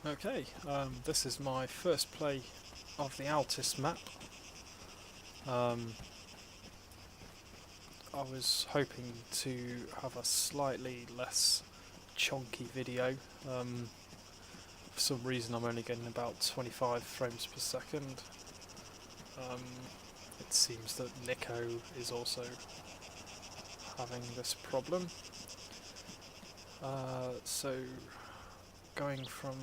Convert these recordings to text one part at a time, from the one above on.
Okay, this is my first play of the Altis map. Um, I was hoping to have a slightly less chunky video. For some reason I'm only getting about 25 frames per second. Um, it seems that Nico is also having this problem. So going from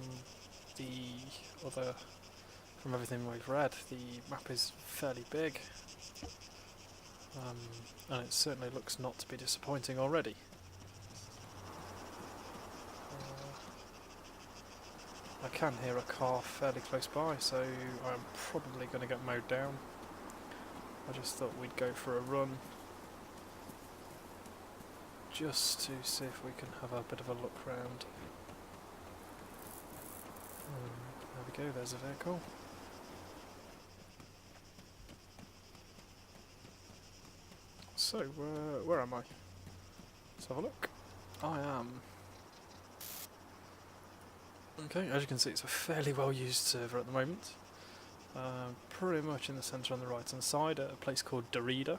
the other from everything we've read, the map is fairly big, and it certainly looks not to be disappointing already. I can hear a car fairly close by, so I'm probably going to get mowed down. I just thought we'd go for a run, just to see if we can have a bit of a look round. There we go, there's a vehicle. So, where am I? Let's have a look. I am... Okay, as you can see, it's a fairly well used server at the moment. Pretty much in the centre on the right hand side, at a place called Derrida.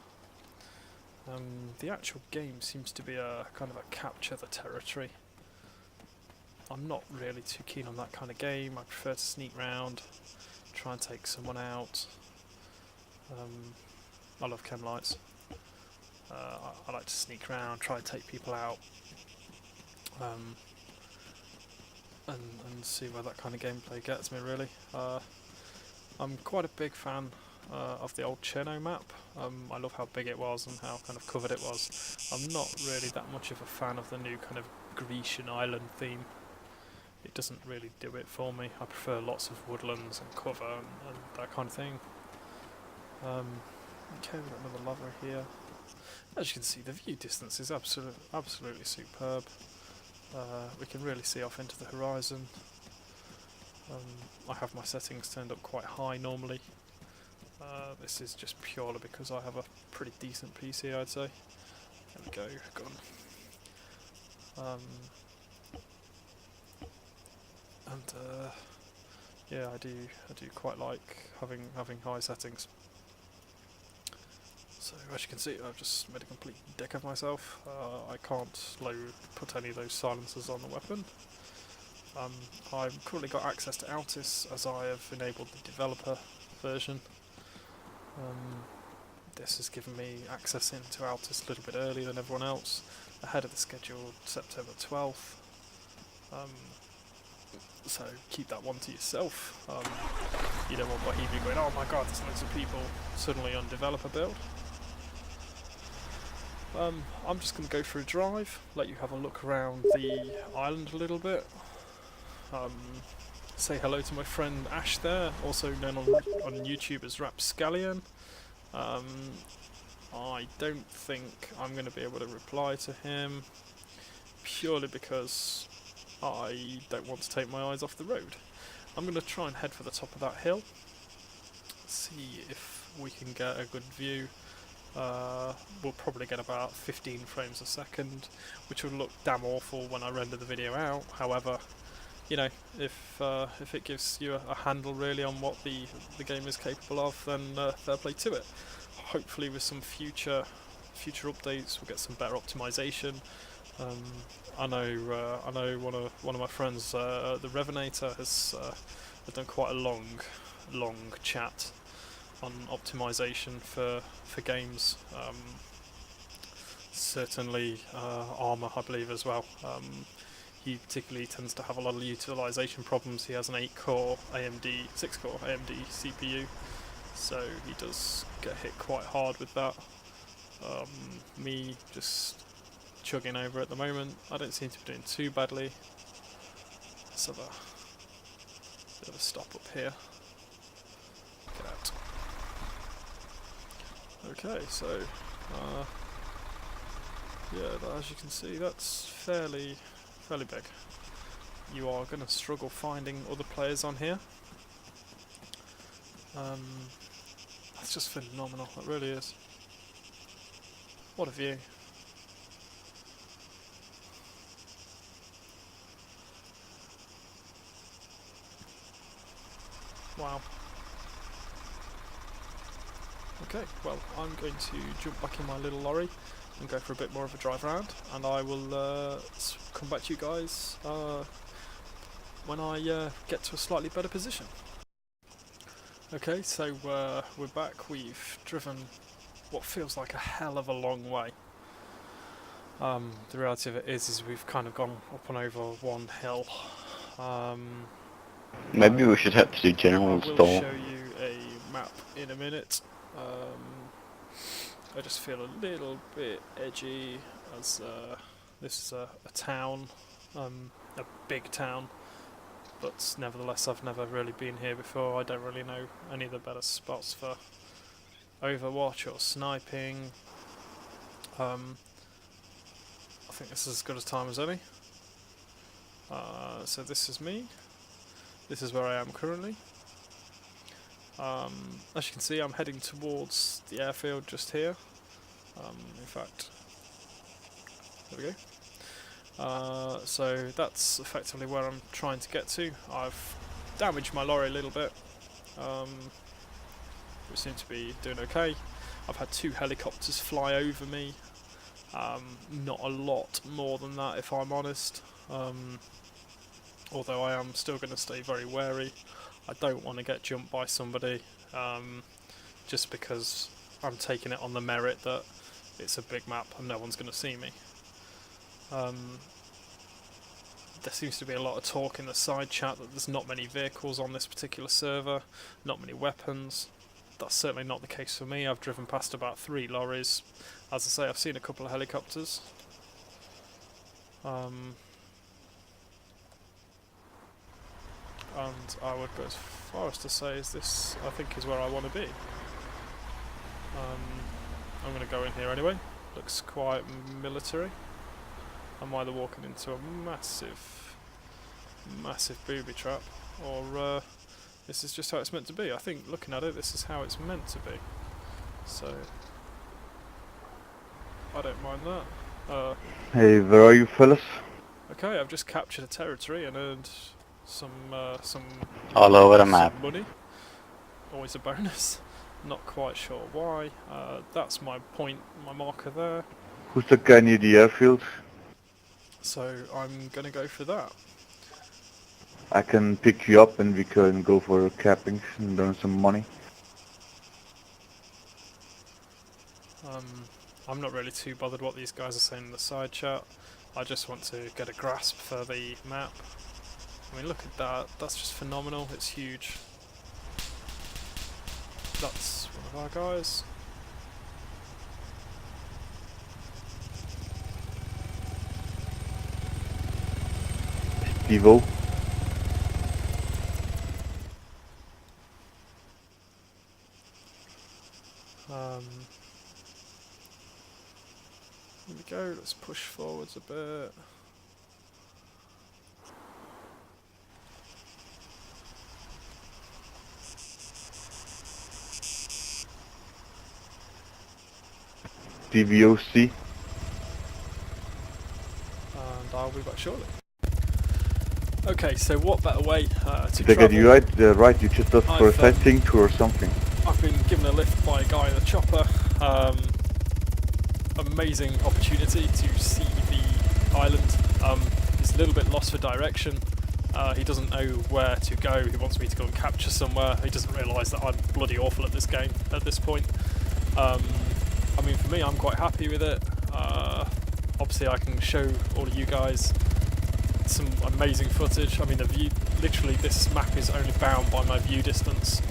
The actual game seems to be a kind of a capture the territory. I'm not really too keen on that kind of game. I prefer to sneak round, try and take someone out. I love chemlights. I like to sneak around, try and take people out, and see where that kind of gameplay gets me, really. I'm quite a big fan of the old Cherno map. I love how big it was and how kind of covered it was. I'm not really that much of a fan of the new kind of Grecian island theme. It doesn't really do it for me. I prefer lots of woodlands and cover and that kind of thing. Okay, we've got another lover here. As you can see, the view distance is absolutely superb. We can really see off into the horizon. I have my settings turned up quite high normally. This is just purely because I have a pretty decent PC, I'd say. There we go, gone. Yeah, I do quite like having high settings. So as you can see, I've just made a complete dick of myself. I can't put any of those silencers on the weapon. I've currently got access to Altis as I have enabled the developer version. This has given me access into Altis a little bit earlier than everyone else, ahead of the scheduled September 12th. So keep that one to yourself. You don't want Bohemia going, oh my god, there's loads of people suddenly on developer build. I'm just going to go for a drive, let you have a look around the island a little bit. Say hello to my friend Ash there, also known on YouTube as Rapscallion. I don't think I'm going to be able to reply to him, purely because I don't want to take my eyes off the road. I'm going to try and head for the top of that hill, see if we can get a good view. We'll probably get about 15 frames a second, which will look damn awful when I render the video out. However, you know, if it gives you a handle really on what the game is capable of, then fair play to it. Hopefully with some future updates we'll get some better optimization. I know one of my friends, the Revenator, has done quite a long chat on optimization for games. Certainly Arma, I believe, as well. He particularly tends to have a lot of utilization problems. He has an 6-core AMD CPU, so he does get hit quite hard with that. Me just chugging over at the moment. I don't seem to be doing too badly. Let's have a bit of a stop up here. Get out. Okay, so yeah, as you can see, that's fairly big. You are going to struggle finding other players on here. That's just phenomenal, it really is. What a view. Wow. Okay, well, I'm going to jump back in my little lorry and go for a bit more of a drive around, and I will come back to you guys when I get to a slightly better position. Okay, so we're back. We've driven what feels like a hell of a long way. The reality of it is we've kind of gone up and over one hill. Maybe we should head to the general store. I will store. show you a map in a minute. I just feel a little bit edgy as this is a town, a big town, but nevertheless I've never really been here before. I don't really know any of the better spots for Overwatch or sniping. I think this is as good a time as any. So this is me. This is where I am currently. As you can see, I'm heading towards the airfield just here. In fact, there we go. So that's effectively where I'm trying to get to. I've damaged my lorry a little bit. We seem to be doing okay. I've had 2 helicopters fly over me. Not a lot more than that, if I'm honest. Although I am still going to stay very wary. I don't want to get jumped by somebody just because I'm taking it on the merit that it's a big map and no one's going to see me. There seems to be a lot of talk in the side chat that there's not many vehicles on this particular server, not many weapons. That's certainly not the case for me. I've driven past about 3 lorries. As I say, I've seen a couple of helicopters. And I would go as far as to say is this, I think, is where I want to be. I'm going to go in here anyway. Looks quite military. I'm either walking into a massive booby trap, or this is just how it's meant to be. I think, looking at it, this is how it's meant to be. So, I don't mind that. Hey, where are you, fellas? Okay, I've just captured a territory and earned some all over the map. Money. Always a bonus. Not quite sure why. That's my point, my marker there. Who's the guy near the airfield? So I'm gonna go for that. I can pick you up and we can go for camping and earn some money. I'm not really too bothered what these guys are saying in the side chat. I just want to get a grasp for the map. I mean, look at that. That's just phenomenal. It's huge. That's one of our guys. Devo. Here we go. Let's push forwards a bit. DVOC. And I'll be back shortly. Okay, so what better way to travel? Did I get you right? You just asked for a sightseeing tour or something? I've been given a lift by a guy in a chopper. Amazing opportunity to see the island. He's a little bit lost for direction. He doesn't know where to go. He wants me to go and capture somewhere. He doesn't realise that I'm bloody awful at this game at this point. I mean, for me, I'm quite happy with it. Obviously, I can show all of you guys some amazing footage. I mean, the view, literally, this map is only bound by my view distance.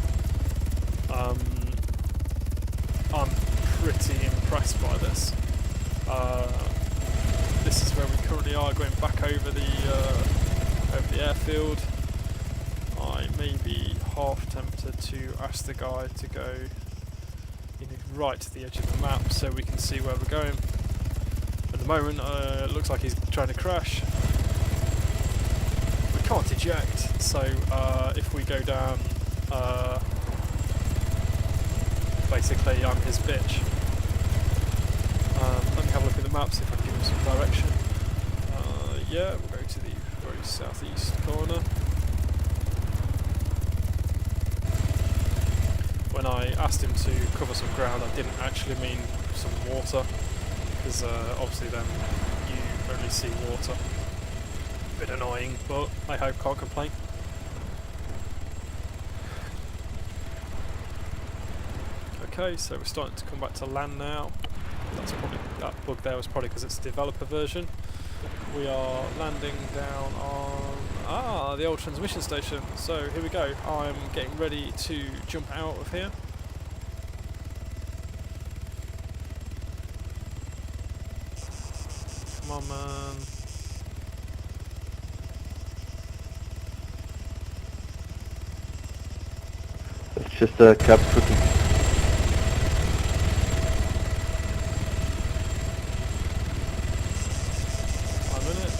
I'm pretty impressed by this. This is where we currently are, going back over the airfield. I may be half tempted to ask the guy to go right to the edge of the map so we can see where we're going. At the moment, it looks like he's trying to crash. We can't eject, so if we go down, basically I'm his bitch. Let me have a look at the map, see if I can give him some direction. Yeah, we'll go to the very southeast corner. when I asked him to cover some ground, I didn't actually mean some water, because obviously then you only see water. Bit annoying, but I hope can't complain. Okay, so we're starting to come back to land now. That's probably, that bug there was probably because it's a developer version. We are landing down on the old transmission station. So here we go. I'm getting ready to jump out of here. Come on, man. It's just a cap footing. I'm in it.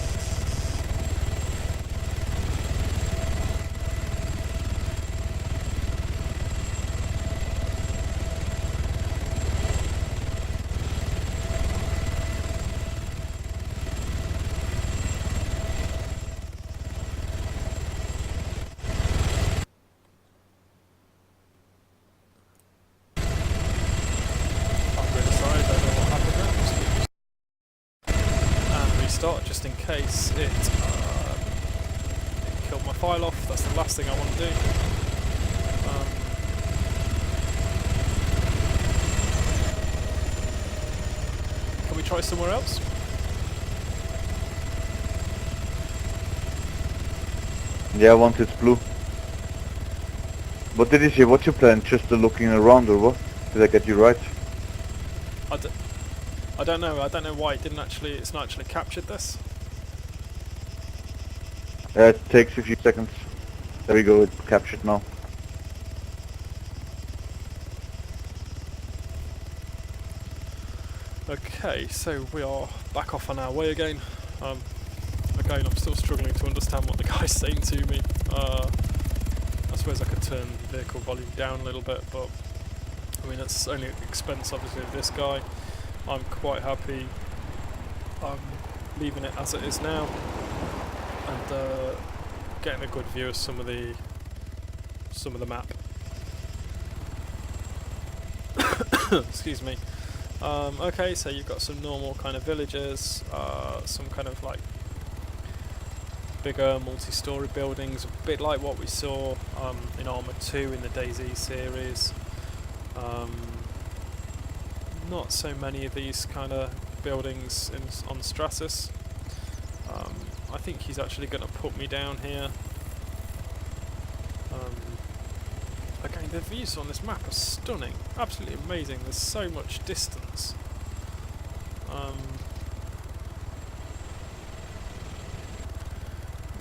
Start just in case it killed my file off. That's the last thing I want to do. Can we try somewhere else? Yeah, once it's blue. What did you say? What's your plan? Just looking around or what? Did I get you right? I don't know. I don't know why it's not actually captured this. It takes a few seconds. There we go, it's captured now. Okay, so we are back off on our way again. Again, I'm still struggling to understand what the guy's saying to me. I suppose I could turn the vehicle volume down a little bit, but I mean it's only at the expense obviously of this guy. I'm quite happy leaving it as it is now and getting a good view of some of the map. Excuse me. Okay, so you've got some normal kind of villages, some kind of like bigger multi-story buildings, a bit like what we saw in Arma 2 in the DayZ series. Not so many of these kind of buildings on Stratus. I think he's actually going to put me down here. Again, the views on this map are stunning, absolutely amazing. There's so much distance.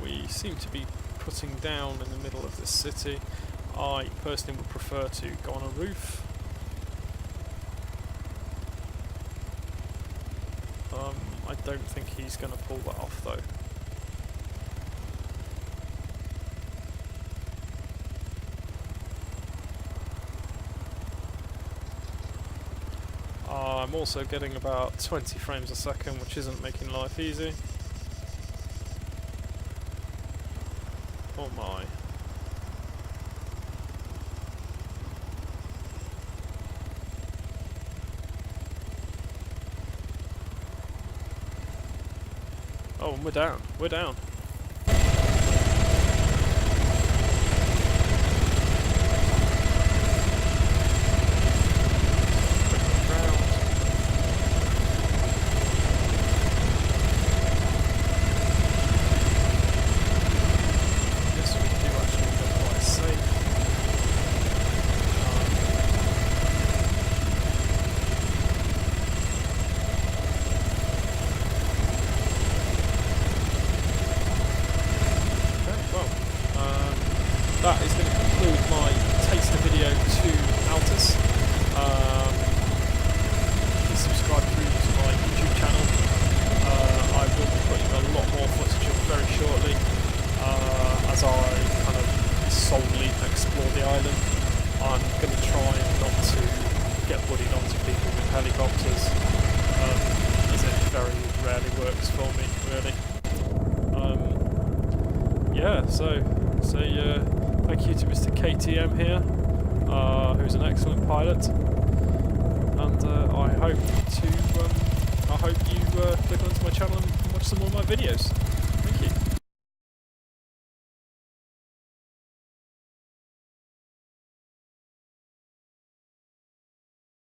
We seem to be putting down in the middle of this city. I personally would prefer to go on a roof. I don't think he's going to pull that off though. I'm also getting about 20 frames a second, which isn't making life easy. Oh my. Oh, and we're down. We're down. That is going to conclude my taster video to Altis. Please subscribe through to my YouTube channel. I will be putting a lot more footage up very shortly as I kind of solely explore the island. I'm going to try not to get buddied onto people with helicopters, as it very rarely works for me, really. Yeah, so thank you to Mr. KTM here who's an excellent pilot, and I hope you click onto my channel and watch some more of my videos.